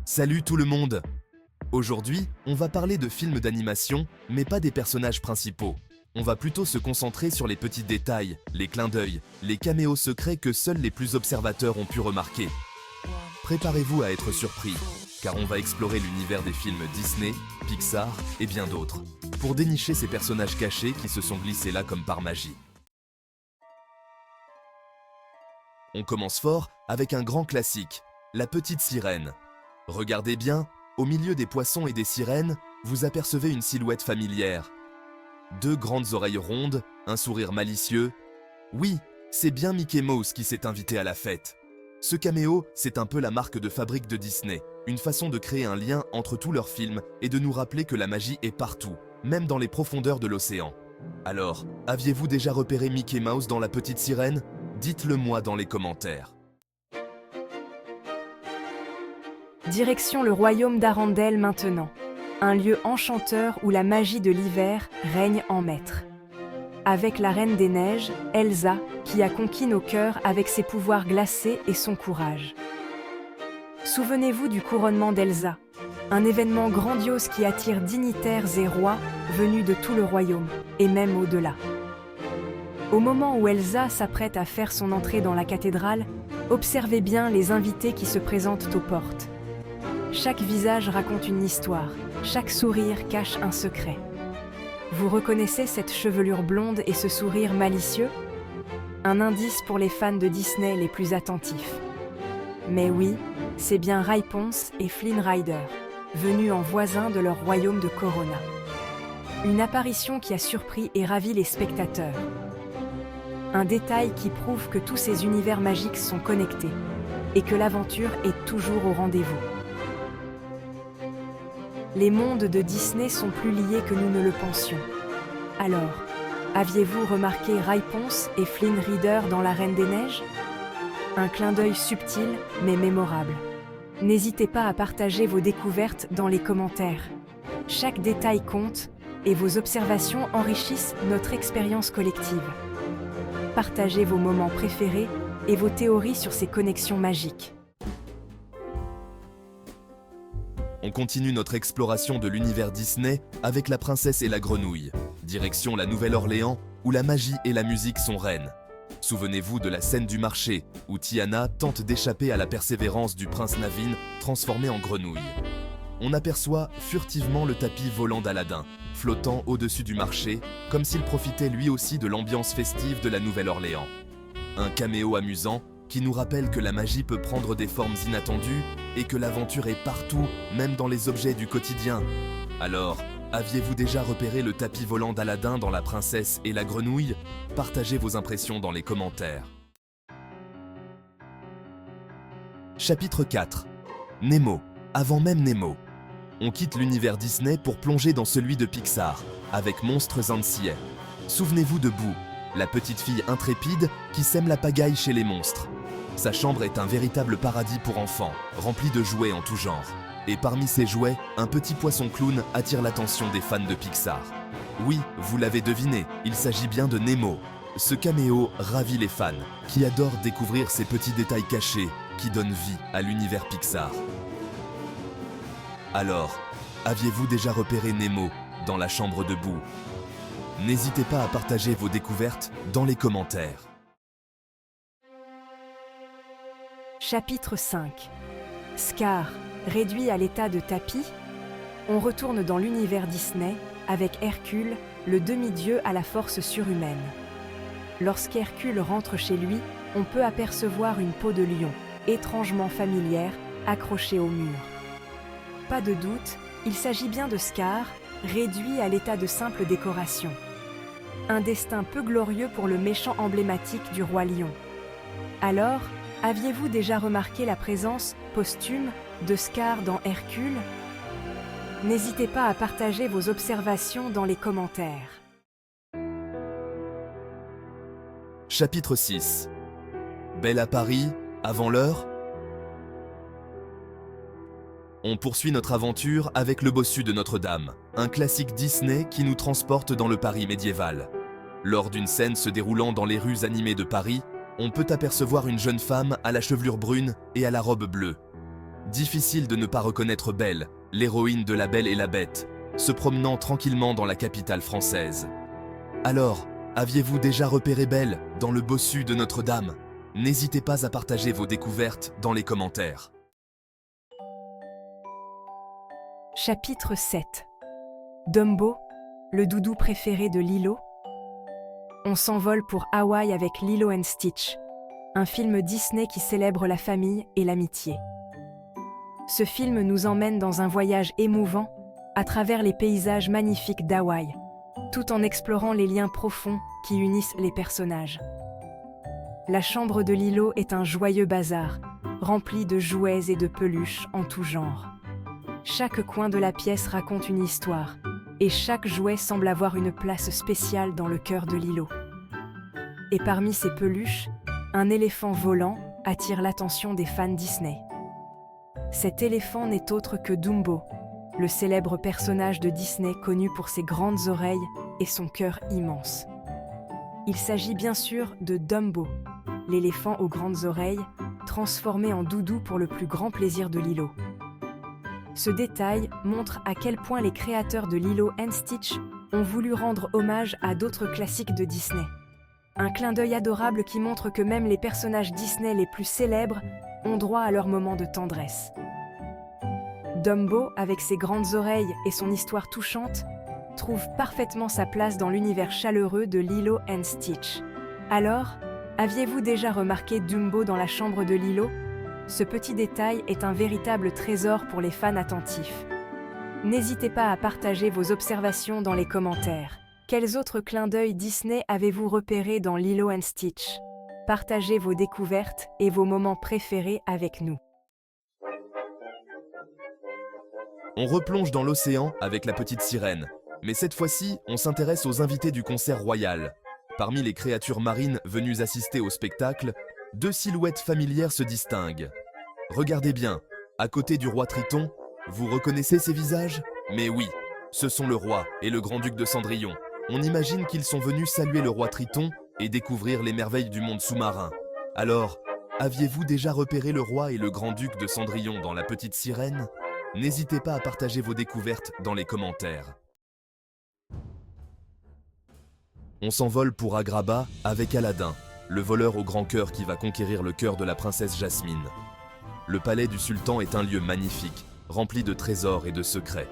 Salut tout le monde! Aujourd'hui, on va parler de films d'animation, mais pas des personnages principaux. On va plutôt se concentrer sur les petits détails, les clins d'œil, les caméos secrets que seuls les plus observateurs ont pu remarquer. Préparez-vous à être surpris, car on va explorer l'univers des films Disney, Pixar et bien d'autres, pour dénicher ces personnages cachés qui se sont glissés là comme par magie. On commence fort avec un grand classique, La Petite Sirène. Regardez bien, au milieu des poissons et des sirènes, vous apercevez une silhouette familière. Deux grandes oreilles rondes, un sourire malicieux. Oui, c'est bien Mickey Mouse qui s'est invité à la fête. Ce caméo, c'est un peu la marque de fabrique de Disney, une façon de créer un lien entre tous leurs films et de nous rappeler que la magie est partout, même dans les profondeurs de l'océan. Alors, aviez-vous déjà repéré Mickey Mouse dans La Petite Sirène? Dites-le moi dans les commentaires. Direction le royaume d'Arendelle maintenant, un lieu enchanteur où la magie de l'hiver règne en maître. Avec la Reine des Neiges, Elsa, qui a conquis nos cœurs avec ses pouvoirs glacés et son courage. Souvenez-vous du couronnement d'Elsa, un événement grandiose qui attire dignitaires et rois venus de tout le royaume, et même au-delà. Au moment où Elsa s'apprête à faire son entrée dans la cathédrale, observez bien les invités qui se présentent aux portes. Chaque visage raconte une histoire, chaque sourire cache un secret. Vous reconnaissez cette chevelure blonde et ce sourire malicieux? Un indice pour les fans de Disney les plus attentifs. Mais oui, c'est bien Ray Ponce et Flynn Rider, venus en voisins de leur royaume de Corona. Une apparition qui a surpris et ravi les spectateurs. Un détail qui prouve que tous ces univers magiques sont connectés et que l'aventure est toujours au rendez-vous. Les mondes de Disney sont plus liés que nous ne le pensions. Alors, aviez-vous remarqué Ray Ponce et Flynn Rider dans La Reine des Neiges? Un clin d'œil subtil mais mémorable. N'hésitez pas à partager vos découvertes dans les commentaires. Chaque détail compte et vos observations enrichissent notre expérience collective. Partagez vos moments préférés et vos théories sur ces connexions magiques. On continue notre exploration de l'univers Disney avec La Princesse et la Grenouille. Direction la Nouvelle-Orléans, où la magie et la musique sont reines. Souvenez-vous de la scène du marché, où Tiana tente d'échapper à la persévérance du prince Naveen, transformé en grenouille. On aperçoit furtivement le tapis volant d'Aladin, flottant au-dessus du marché, comme s'il profitait lui aussi de l'ambiance festive de la Nouvelle-Orléans. Un caméo amusant qui nous rappelle que la magie peut prendre des formes inattendues et que l'aventure est partout, même dans les objets du quotidien. Alors, aviez-vous déjà repéré le tapis volant d'Aladin dans La Princesse et la Grenouille? Partagez vos impressions dans les commentaires. Chapitre 4. Nemo. Avant même Nemo. On quitte l'univers Disney pour plonger dans celui de Pixar, avec Monstres Ants. Souvenez-vous de Boo, la petite fille intrépide qui sème la pagaille chez les monstres. Sa chambre est un véritable paradis pour enfants, rempli de jouets en tout genre. Et parmi ces jouets, un petit poisson clown attire l'attention des fans de Pixar. Oui, vous l'avez deviné, il s'agit bien de Nemo. Ce caméo ravit les fans, qui adorent découvrir ces petits détails cachés qui donnent vie à l'univers Pixar. Alors, aviez-vous déjà repéré Nemo dans la chambre de Boo? N'hésitez pas à partager vos découvertes dans les commentaires. Chapitre 5. Scar, réduit à l'état de tapis, on retourne dans l'univers Disney avec Hercule, le demi-dieu à la force surhumaine. Lorsqu'Hercule rentre chez lui, on peut apercevoir une peau de lion, étrangement familière, accrochée au mur. Pas de doute, il s'agit bien de Scar, réduit à l'état de simple décoration. Un destin peu glorieux pour le méchant emblématique du roi lion. Alors, aviez-vous déjà remarqué la présence posthume de Scar dans Hercule? N'hésitez pas à partager vos observations dans les commentaires. Chapitre 6. Belle à Paris, avant l'heure? On poursuit notre aventure avec Le Bossu de Notre-Dame, un classique Disney qui nous transporte dans le Paris médiéval. Lors d'une scène se déroulant dans les rues animées de Paris, on peut apercevoir une jeune femme à la chevelure brune et à la robe bleue. Difficile de ne pas reconnaître Belle, l'héroïne de La Belle et la Bête, se promenant tranquillement dans la capitale française. Alors, aviez-vous déjà repéré Belle dans le bossu de Notre-Dame? N'hésitez pas à partager vos découvertes dans les commentaires. Chapitre 7. Dumbo, le doudou préféré de Lilo. On s'envole pour Hawaï avec Lilo and Stitch, un film Disney qui célèbre la famille et l'amitié. Ce film nous emmène dans un voyage émouvant à travers les paysages magnifiques d'Hawaï, tout en explorant les liens profonds qui unissent les personnages. La chambre de Lilo est un joyeux bazar, rempli de jouets et de peluches en tout genre. Chaque coin de la pièce raconte une histoire, et chaque jouet semble avoir une place spéciale dans le cœur de Lilo. Et parmi ces peluches, un éléphant volant attire l'attention des fans Disney. Cet éléphant n'est autre que Dumbo, le célèbre personnage de Disney connu pour ses grandes oreilles et son cœur immense. Il s'agit bien sûr de Dumbo, l'éléphant aux grandes oreilles, transformé en doudou pour le plus grand plaisir de Lilo. Ce détail montre à quel point les créateurs de Lilo and Stitch ont voulu rendre hommage à d'autres classiques de Disney. Un clin d'œil adorable qui montre que même les personnages Disney les plus célèbres ont droit à leur moment de tendresse. Dumbo, avec ses grandes oreilles et son histoire touchante, trouve parfaitement sa place dans l'univers chaleureux de Lilo and Stitch. Alors, aviez-vous déjà remarqué Dumbo dans la chambre de Lilo? Ce petit détail est un véritable trésor pour les fans attentifs. N'hésitez pas à partager vos observations dans les commentaires. Quels autres clins d'œil Disney avez-vous repérés dans Lilo and Stitch? Partagez vos découvertes et vos moments préférés avec nous. On replonge dans l'océan avec la petite sirène, mais cette fois-ci, on s'intéresse aux invités du concert royal. Parmi les créatures marines venues assister au spectacle, deux silhouettes familières se distinguent. Regardez bien, à côté du roi Triton, vous reconnaissez ces visages? Mais oui, ce sont le roi et le grand-duc de Cendrillon. On imagine qu'ils sont venus saluer le roi Triton et découvrir les merveilles du monde sous-marin. Alors, aviez-vous déjà repéré le roi et le grand-duc de Cendrillon dans La Petite Sirène? N'hésitez pas à partager vos découvertes dans les commentaires. On s'envole pour Agrabah avec Aladdin, le voleur au grand cœur qui va conquérir le cœur de la princesse Jasmine. Le palais du sultan est un lieu magnifique, rempli de trésors et de secrets.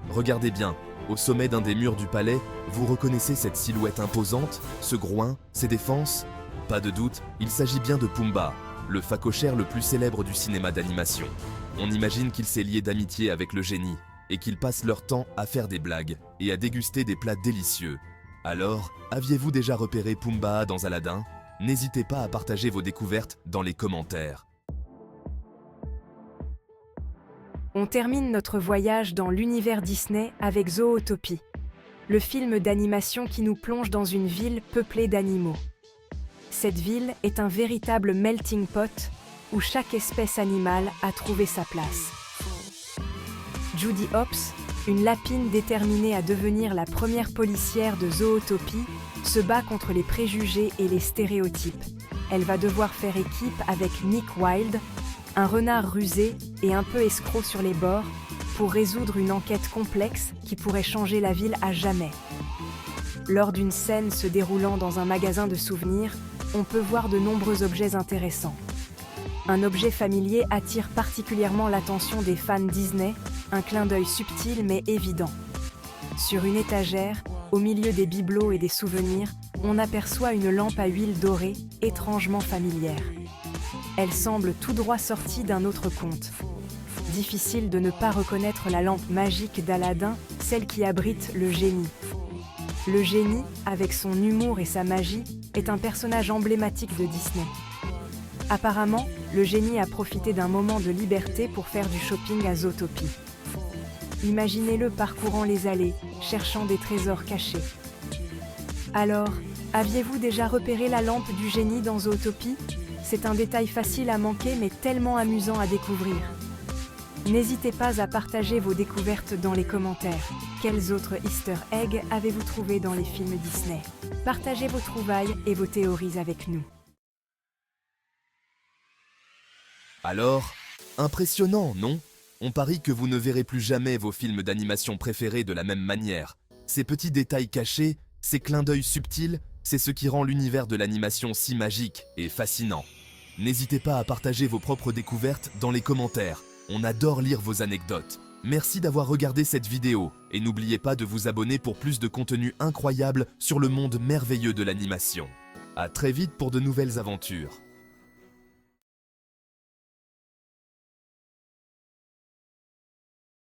Regardez bien, au sommet d'un des murs du palais, vous reconnaissez cette silhouette imposante, ce groin, ces défenses? Pas de doute, il s'agit bien de Pumba, le phacochère le plus célèbre du cinéma d'animation. On imagine qu'il s'est lié d'amitié avec le génie, et qu'ils passent leur temps à faire des blagues et à déguster des plats délicieux. Alors, aviez-vous déjà repéré Pumba dans Aladdin? N'hésitez pas à partager vos découvertes dans les commentaires. On termine notre voyage dans l'univers Disney avec Zootopie, le film d'animation qui nous plonge dans une ville peuplée d'animaux. Cette ville est un véritable melting pot où chaque espèce animale a trouvé sa place. Judy Hopps, une lapine déterminée à devenir la première policière de Zootopie, se bat contre les préjugés et les stéréotypes. Elle va devoir faire équipe avec Nick Wilde, un renard rusé et un peu escroc sur les bords, pour résoudre une enquête complexe qui pourrait changer la ville à jamais. Lors d'une scène se déroulant dans un magasin de souvenirs, on peut voir de nombreux objets intéressants. Un objet familier attire particulièrement l'attention des fans Disney, un clin d'œil subtil mais évident. Sur une étagère, au milieu des bibelots et des souvenirs, on aperçoit une lampe à huile dorée, étrangement familière. Elle semble tout droit sortie d'un autre conte. Difficile de ne pas reconnaître la lampe magique d'Aladin, celle qui abrite le génie. Le génie, avec son humour et sa magie, est un personnage emblématique de Disney. Apparemment, le génie a profité d'un moment de liberté pour faire du shopping à Zootopie. Imaginez-le parcourant les allées, cherchant des trésors cachés. Alors, aviez-vous déjà repéré la lampe du génie dans Zootopie? C'est un détail facile à manquer mais tellement amusant à découvrir. N'hésitez pas à partager vos découvertes dans les commentaires. Quels autres Easter eggs avez-vous trouvé dans les films Disney? Partagez vos trouvailles et vos théories avec nous. Alors, Impressionnant, non? On parie que vous ne verrez plus jamais vos films d'animation préférés de la même manière. Ces petits détails cachés, ces clins d'œil subtils, c'est ce qui rend l'univers de l'animation si magique et fascinant. N'hésitez pas à partager vos propres découvertes dans les commentaires. On adore lire vos anecdotes. Merci d'avoir regardé cette vidéo et n'oubliez pas de vous abonner pour plus de contenu incroyable sur le monde merveilleux de l'animation. À très vite pour de nouvelles aventures.